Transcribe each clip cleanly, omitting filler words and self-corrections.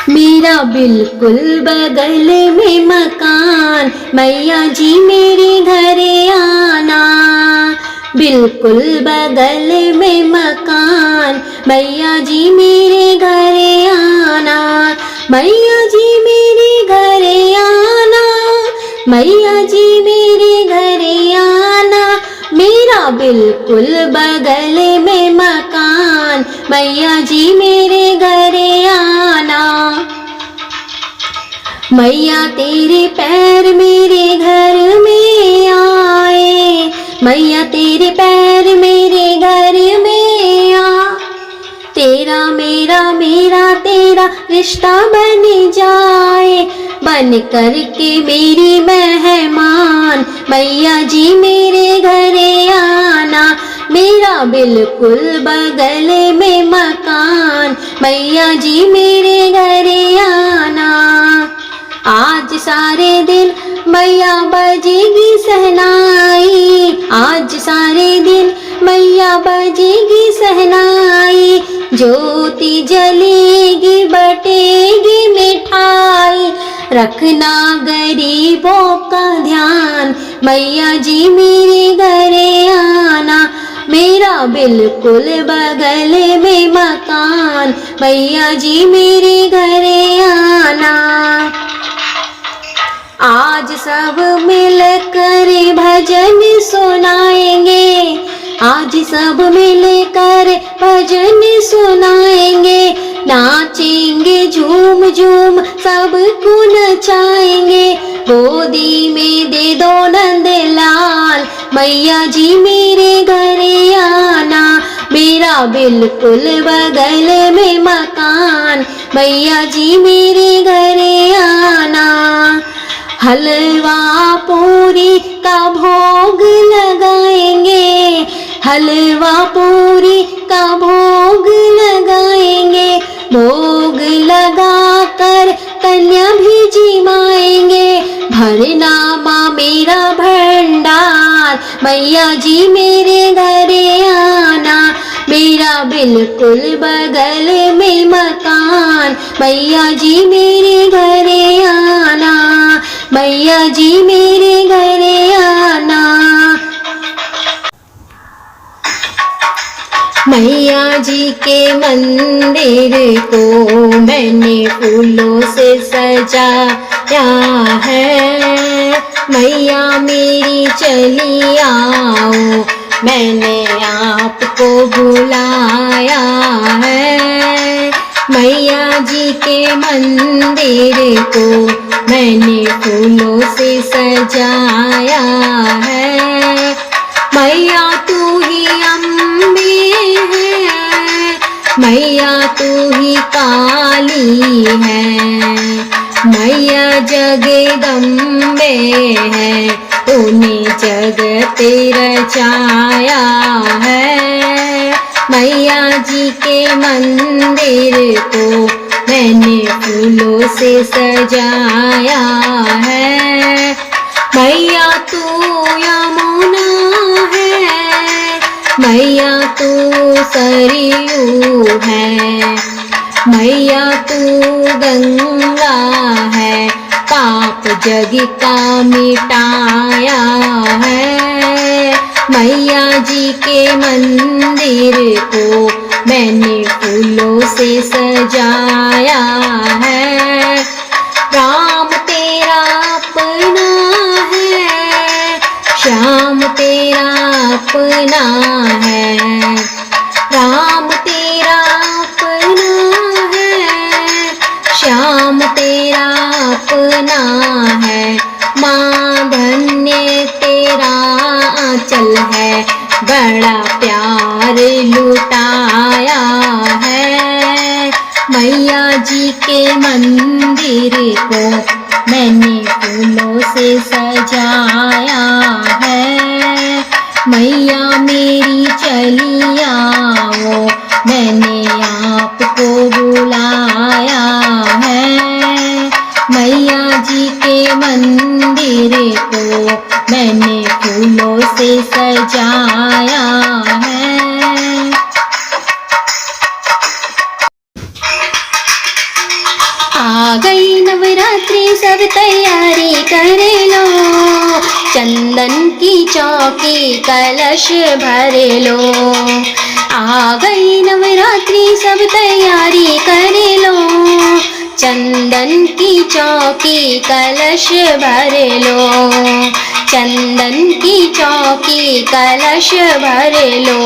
मेरा बिल्कुल बगल में मकान, मैया जी मेरे घरे आना। बिल्कुल बगल में मकान, मैया जी मेरे घरे आना। मैया जी मेरे घरे आना, मैया जी मेरे घरे आना। मेरा बिल्कुल बगल में मकान, मैया जी मेरे घरे आना। मैया तेरे पैर मेरे घर में आए, मैया तेरे पैर मेरे घर में आ। तेरा मेरा मेरा तेरा रिश्ता बन जाए, बन करके मेरी मेहमान, मैया जी मेरे घरे आना। मेरा बिल्कुल बगल में मकान, मैया जी मेरे घरे आना। आज सारे दिन मैया बजेगी सहनाई, आज सारे दिन मैया बजेगी सहनाई। ज्योति जलेगी बटेगी मिठाई, रखना गरीबों का ध्यान, मैया जी मेरे घरे आना। मेरा बिल्कुल बगल में मकान, मैया जी मेरे घरे आना। आज सब मिलकर भजन सुनाएंगे, आज सब मिलकर भजन सुनाएंगे। नाचेंगे झूम झूम सबको नचाएंगे। गोदी में दे दो नंद लाल, मैया जी मेरे घरे आना। मेरा बिल्कुल बगल में मकान, मैया जी मेरे घरे आना। हलवा पूरी का भोग लगाएंगे, हलवा पूरी का भोग लगाएंगे। भोग लगा कर कन्या भी जिमाएंगे। भरना माँ मेरा भंडार, मैया जी मेरे घरे आना। मेरा बिल्कुल बगल में मकान, मैया जी मेरे घरे आना। मैया जी मेरे घरे आना। मैया जी के मंदिर को मैंने फूलों से सजाया है। मैया मेरी चली आओ, मैंने आपको बुलाया है। मैया जी के मंदिर को मैंने फूलों से सजाया है। मैया तू ही अम्बे है, मैया तू ही काली है। मैया जगदम्बे है, तूने जगत रचाया है। मैया जी के मंदिर को मैंने फूलों से सजाया है। मैया तू यमुना है, मैया तू सरयू है। मैया तू गंगा है, पाप जग का मिटाया है। मैया जी के मंदिर को मैंने फूलों से सजाया है। राम तेरा अपना है, श्याम तेरा अपना है। राम तेरा अपना है, श्याम तेरा अपना है। माँ धन्य तेरा आंचल है, बड़ा प्यार लुटाया है। मैया जी के मंदिर को मैंने फूलों से सजाया है। मैया मेरी चली आओ, मैंने आपको बुलाया है। मैया जी के मंदिर को मैंने फूलों से सजाया है। आ गई नवरात्रि सब तैयारी कर लो, चंदन की चौकी कलश भर लो। आ गई नवरात्रि सब तैयारी कर लो, चंदन की चौकी कलश भर लो, चंदन की चौकी कलश भर लो।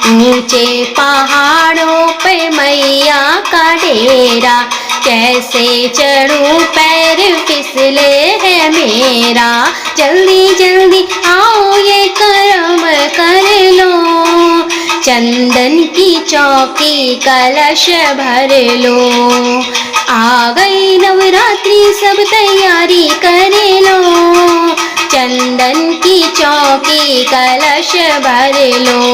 ऊंचे पहाड़ों पे मैया का डेरा, कैसे चढ़ूं पैर फिसले है मेरा। जल्दी जल्दी आओ ये कर्म कर लो, चंदन की चौकी कलश भर लो। आ गई नवरात्रि सब तैयारी कर लो, चंदन की चौकी कलश भर लो।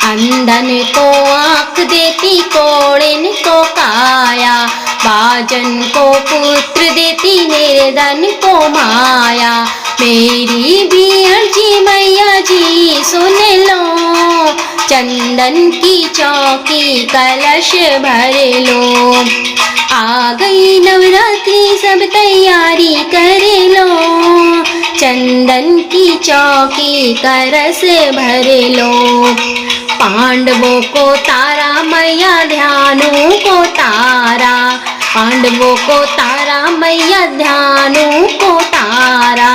अंधन को आँख देती, कोढ़िन को काया, बाजन को पुत्र देती, निर्धन को माया। मेरी भी अर्जी मैया जी सुन लो, चंदन की चौकी कलश भर लो। आ गई नवरात्रि सब तैयारी कर लो, चंदन की चौकी कलश भर लो। पांडवों को तारा मैया, ध्यानों को तारा, पांडवों को तारा मैया, ध्यानों को तारा।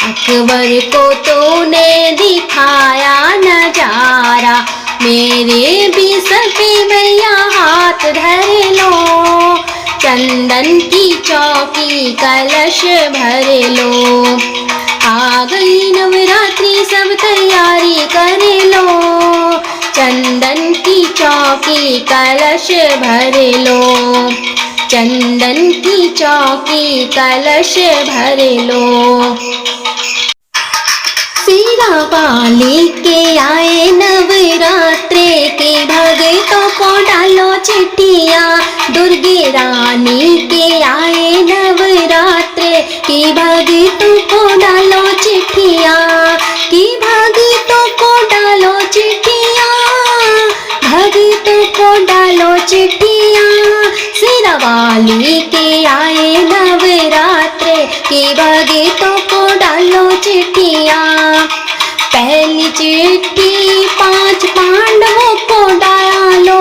अकबर को तूने दिखाया नजारा, मेरे भी सर पे मैया हाथ धर लो, चंदन की चौकी कलश भर लो। आ गई नवरात्रि सब तैयारी कर लो, चंदन की चौकी कलश भर लो, चंदन की चौकी कलश भर लो। सीरा वाली के आए नवरात्रे के, भगतों को डालो चिट्ठियाँ। दुर्गे रानी के आए नवरात्रे की, भगतों को डालो चिट्ठियाँ, की भगतों को डालो चिट्ठियाँ, भगतों को डालो चिट्ठियाँ। सीरा वाली के आए नवरात्रे की, भगतों को डालो चिट्ठियाँ। पहली चिट्ठी 5 पांडवों को डालो,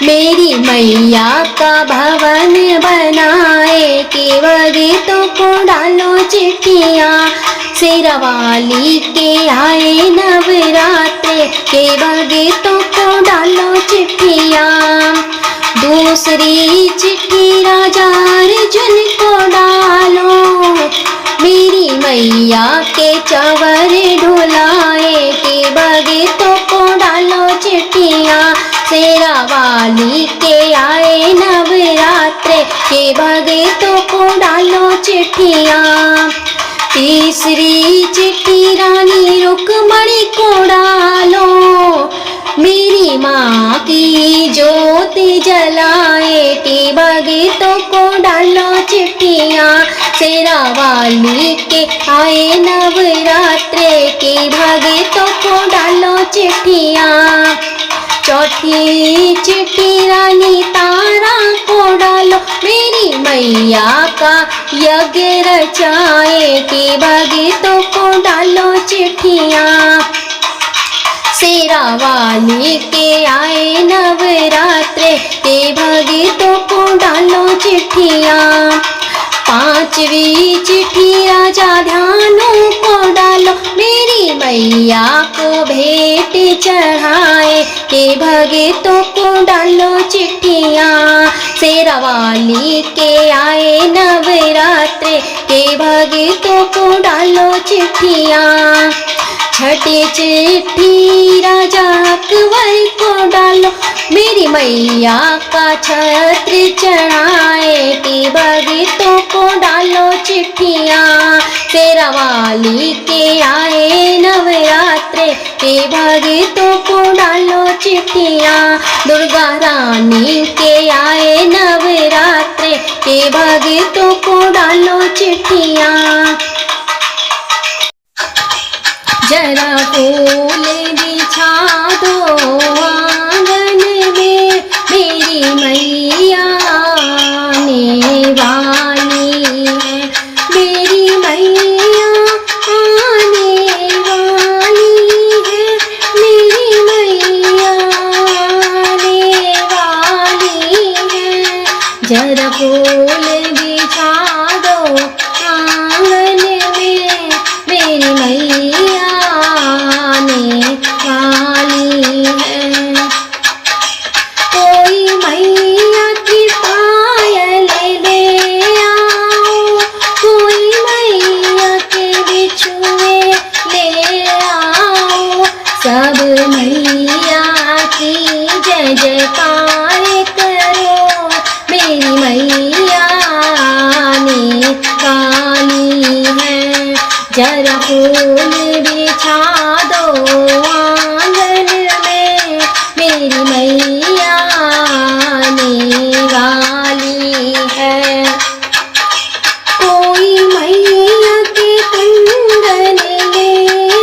मेरी मैया का भवन बनाए, कि भगतों को डालो चिट्ठियाँ। सीरा वाली के आए नवरात्रे के, भगतों को डालो चिट्ठियाँ। दूसरी चिट्ठी राजा अर्जुन को डालो, मेरी मैया के चवर ढुलाए, के भगतों को डालो चिट्ठियाँ। सीरा वाली के आए नवरात्रे के, भगतों को डालो चिट्ठियाँ। तीसरी चिट्ठी रानी रुक्मणी को डालो, मेरी माँ की ज्योति जलाए, के भगतों को डालो चिट्ठियाँ। सीरा वाली के आए नवरात्रे के, भगतों को डालो चिट्ठियाँ। चौथी चिट्ठी रानी तारा को डालो, मेरी मैया का यज्ञ रचाए, के भगतों को डालो चिट्ठियाँ। सीरा वाली के आए नवरात्रे के, भगतों को डालो चिट्ठियाँ। पांचवी चिट्ठी राजा ध्यानों को डालो, मेरी मैया को भेंट चढ़ाए, के भगतों को डालो चिट्ठियाँ। सीरा वाली के आए नवरात्रे के, भगतों को डालो चिट्ठियाँ। छठी चिट्ठी राजा अकबर को डालो, मेरी मैया का छत्र चढ़ाए, के भगतों को डालो चिट्ठियाँ। सीरा वाली के आए नवरात्रे के, भगतों को डालो चिट्ठियाँ। दुर्गा रानी के आए नवरात्रे के, भगतों को डालो चिट्ठियाँ। जरा फूल बिछा दो आंगन में, मेरी मैया जरा फूल बिछा दो आंगन में, मेरी मैया आने वाली है। कोई मैया की पायल ले आओ, कोई मैया के बिछुए ले आओ, सब मैया की जय जयकार करो, मेरी मैया आने वाली है। जरा फूल बिछा दो आंगन में, मेरी मैया आने वाली है। कोई मैया के कंगन ले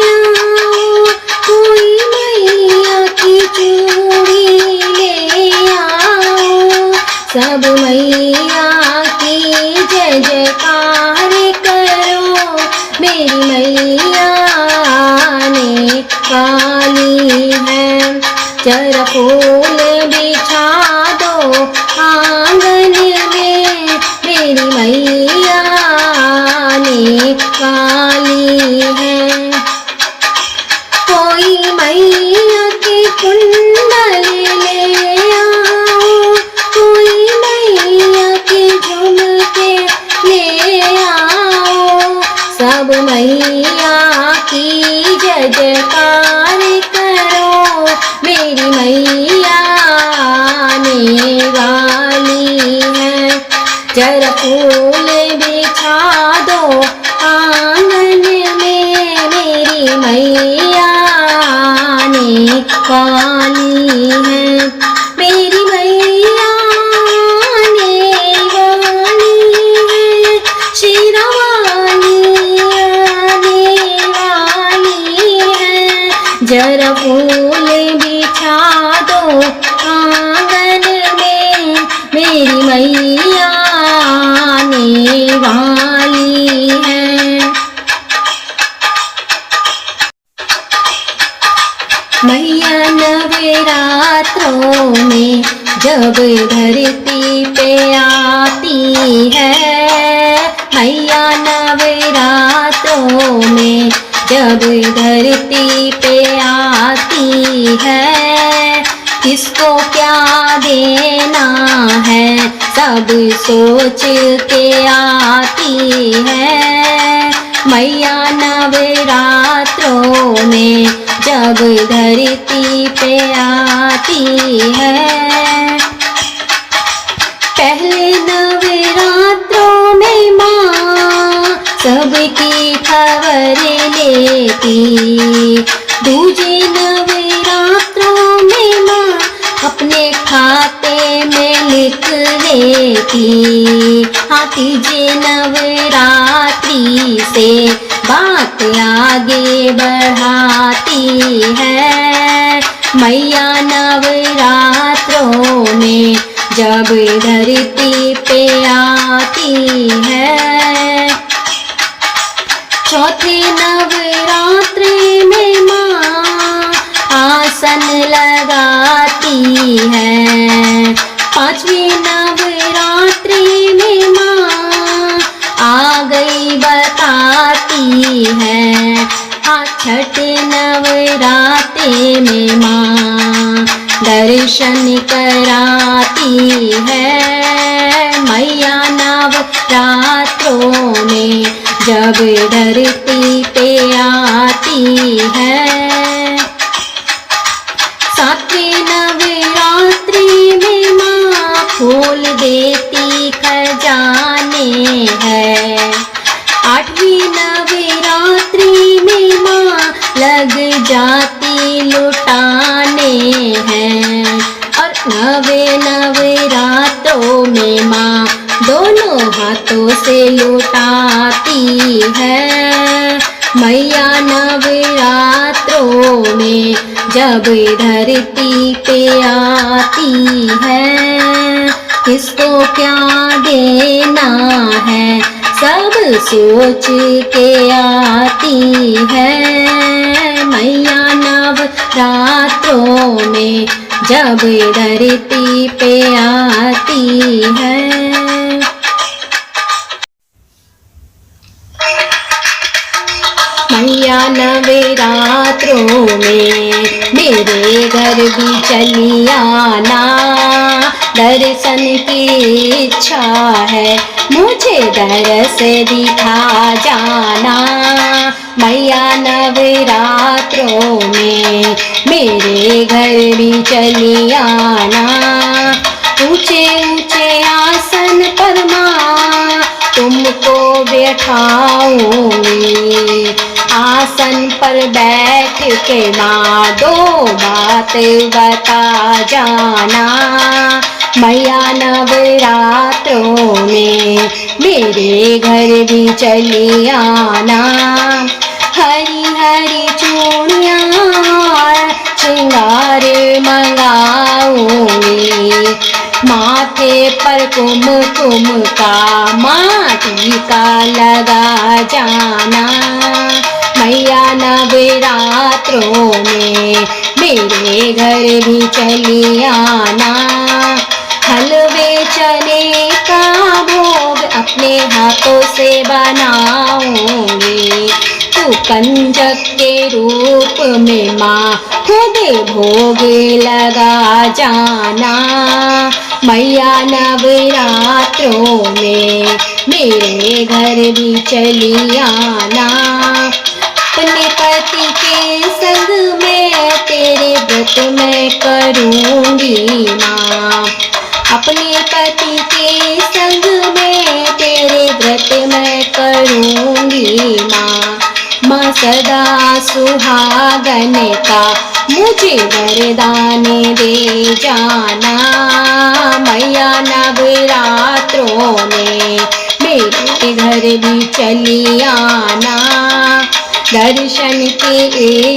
आओ, कोई मैया की चूड़ी ले आओ, सब मैया की जय जयकार करो, मेरी मैया आने वाली है। जरा फूल बिछा दो आंगन में, मेरी मैया आने वाली है। कोई मैया के कुंडल ले आओ, कोई मैया के झुमके ले आओ, सब मैया की जय जयकार करो, मेरी मैया आने वाली है। जरा फूल बिछा दो आंगन में, मेरी मैया आने वाली है। मेरी मैया आने वाली है, शेरावाली आने वाली है। जरा फूल बिछा दो आंगन में, मेरी मैया आने वाली है। मैया नवरात्रों में जब धरती पे आती है, मैया नवरात्रों में जब धरती पे आती है, किसको क्या देना है सब सोच के आती है। मैया नवरात्रों में जब धरती पे आती है, पहले नवरात्रों में माँ सबकी खबर लेती, दूजे नवरात्रों में माँ अपने खाते में लिख लेती, हाँ तीजे नवरात्रि से बात आगे बढ़ाती है। मैया नवरात्रों में जब धरती पे आती है, चौथे नवरात्रि में माँ आसन लगाती है, पांचवी नवरात्रि में माँ आ गई बताती है, हाँ छठे नवरात्रि में माँ दर्शन कराती है। मैया नवरात्रों में जब धरती पे आती है, सातवें नवरात्रि में माँ खोल देती खजाने हैं, आठवीं नवरात्रि में माँ लग जाती लुटाने हैं, और नवे नवरात्रों में माँ दोनों हाथों से लुटाती है। मैया नवरात्रों में जब धरती पे आती है, किसको क्या देना है सब सोच के आती है। मैया नवरात्रों में जब धरती पे आती है। मैया नवरात्रों में मेरे घर भी चली आना, दर्शन की इच्छा है मुझे दरस दिखा जाना। मैया नवरात्रों में मेरे घर भी चली आना, ऊंचे ऊंचे आसन पर माँ तुमको बैठाऊंगी, आसन पर बैठ के माँ दो बात बता जाना। मैया नवरात्रों में मेरे घर भी चली आना, हरी हरी चूड़ियाँ श्रृंगार मंगाऊंगी, माथे पर कुमकुम का माटी का लगा जाना। मैया नवरात्रों में मेरे घर भी चली आना, हलवे चने का भोग अपने हाथों से बनाऊंगी, तू कंजक के रूप में माँ खुद भोग लगा जाना। मैया नवरात्रों में मेरे घर भी चली आना, अपने पति के संग में तेरे व्रत मैं करूंगी माँ, अपने पति के संग में तेरे व्रत मैं करूंगी माँ। माँ सदा सुहागन का मुझे वरदान दे जाना। मैया नवरात्रों में मेरे घर भी चली आना, दर्शन की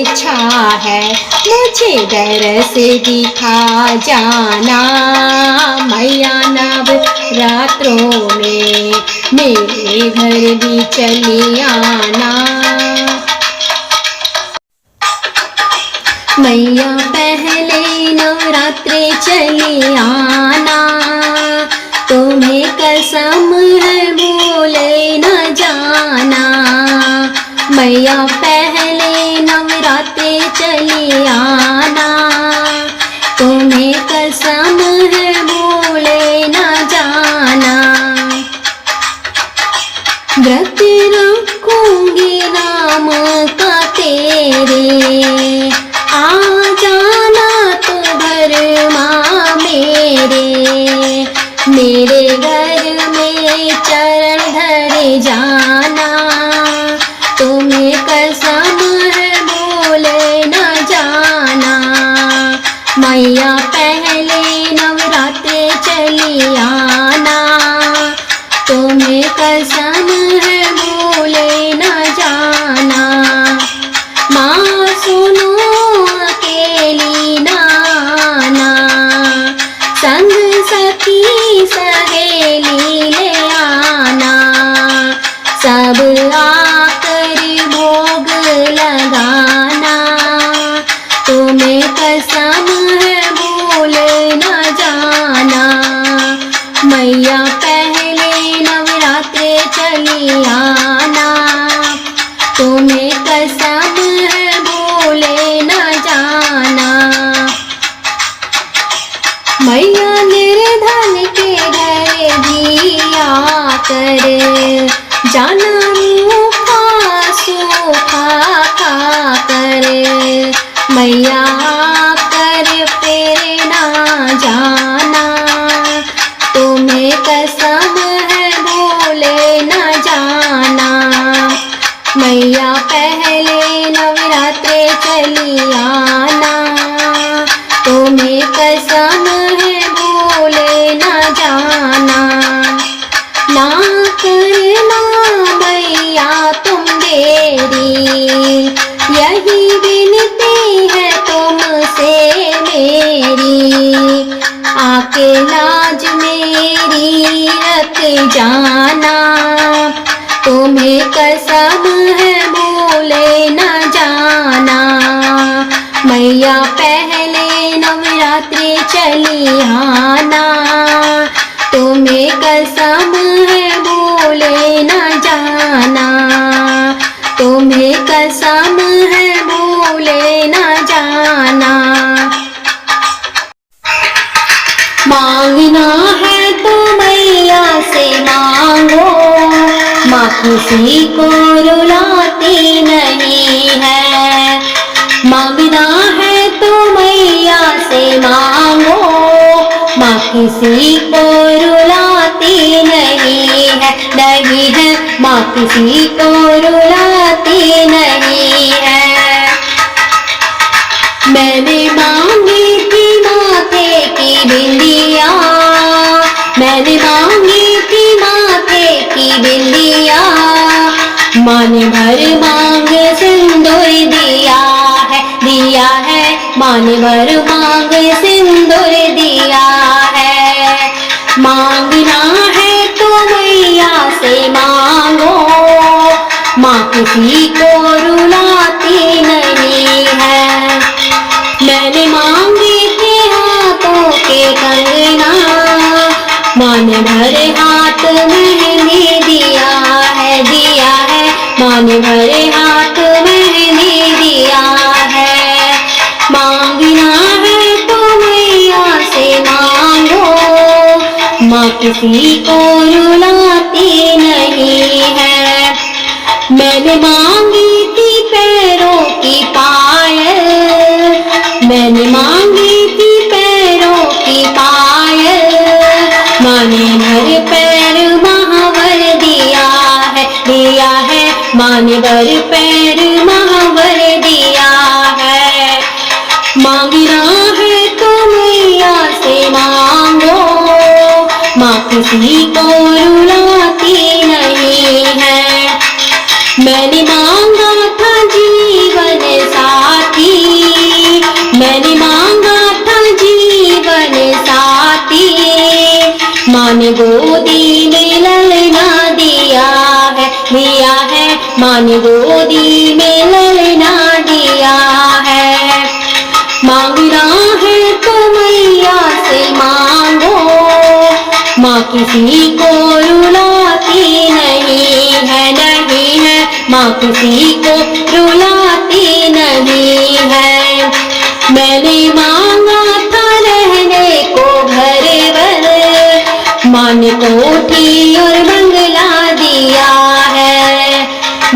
इच्छा है मुझे दरस दिखा जाना। मैया नवरात्रों में मेरे घर भी चली आना। मैया पहले नवरात्रे चली आना, तुम्हें कसम है भूले न जाना। मैया पहले नवरात्रे चली आना, तुम्हें कसम है भूले न जाना। व्रत रखूंगी नाम का तेरे, आ जाना तो घर माँ मेरे घर में चरण धरे जाना। तुम्हें कसम है भूले न जाना। मैया पहले नवरात्रे चली आना, तुम्हें कसम है भूले न जाना। माँ सुनो अकेली नाना, संग सखी सहेली ले आना, सब आकर भोग लगाना। तुम्हें कसम है भूले न जाना। मैया पहले नवरात्रे चली आना, तुम्हें कसम है भूले न जाना। मैया निर्धन के घर भी आकर जाना, रूखा सूखा खाकर मैया आकर फिर ना जाना। तुम्हें कसम है भूले न जाना। मैया पहले नवरात्रे चली आना, तुम्हें कसम है भूले न जाना। ना करना मैया तुम देरी, यही विनती है तुमसे मेरी। आके लाज मेरी रख जाना, तुम्हें कसम है भूले न जाना। मैया पहले नवरात्रि चली आना, तुम्हें कसम है भूले न जाना। तुम्हें कसम किसी को रुलाती नहीं है। मांगना है तो मैया से मांगो, माँ किसी को रुलाती नहीं है, नहीं है, माँ किसी को रुलाती नहीं है। मैंने मांगी थी माथे की बिंदिया, मैंने मांगी थी माथे की बिंदिया, माँ ने भर मांग सिंदूर दिया है, दिया है, माँ ने भर मांग सिंदूर दिया है। मांगना है तो मैया से मांगो, माँ किसी को रुलाती नहीं है। मैंने मांगे थे हाथों के कंगना, माँ ने भरे हाथ मेहंदी दिया है, दिया है, माँ ने भरे हाथ मेहंदी दिया है। मांगना है तो मैया से मांगो, माँ किसी को रुलाती नहीं है। मैंने मांगी थी पैरों की पायल, मैंने मांगी थी पैरों की पायल, माँ ने भर पैर महावर दिया है, दिया है, माँ ने भर पैर महावर दिया है। मांगना है तो मैया से मांगो, माँ किसी को रुलाती नहीं है। मैंने मांगा था जीवन साथी, मैंने मांगा था जीवन साथी, माँ ने गोदी में ललना दिया है, दिया है, माँ ने गोदी में ललना दिया है। मांगना है तो मैया से मांगो, माँ किसी को रुलाती नहीं है, नहीं है, माँ किसी को रुलाती नहीं है। मैंने मांगा था रहने को घर वर, माँ ने कोठी और बंगला दिया है।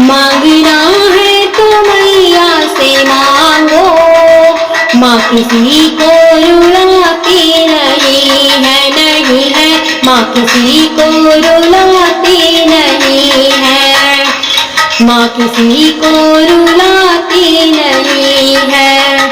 मांगना है तो मैया से मांगो, माँ किसी को रुलाती नहीं है, नहीं है, माँ किसी को रुलाती नहीं है, माँ किसी को रुलाती नहीं है।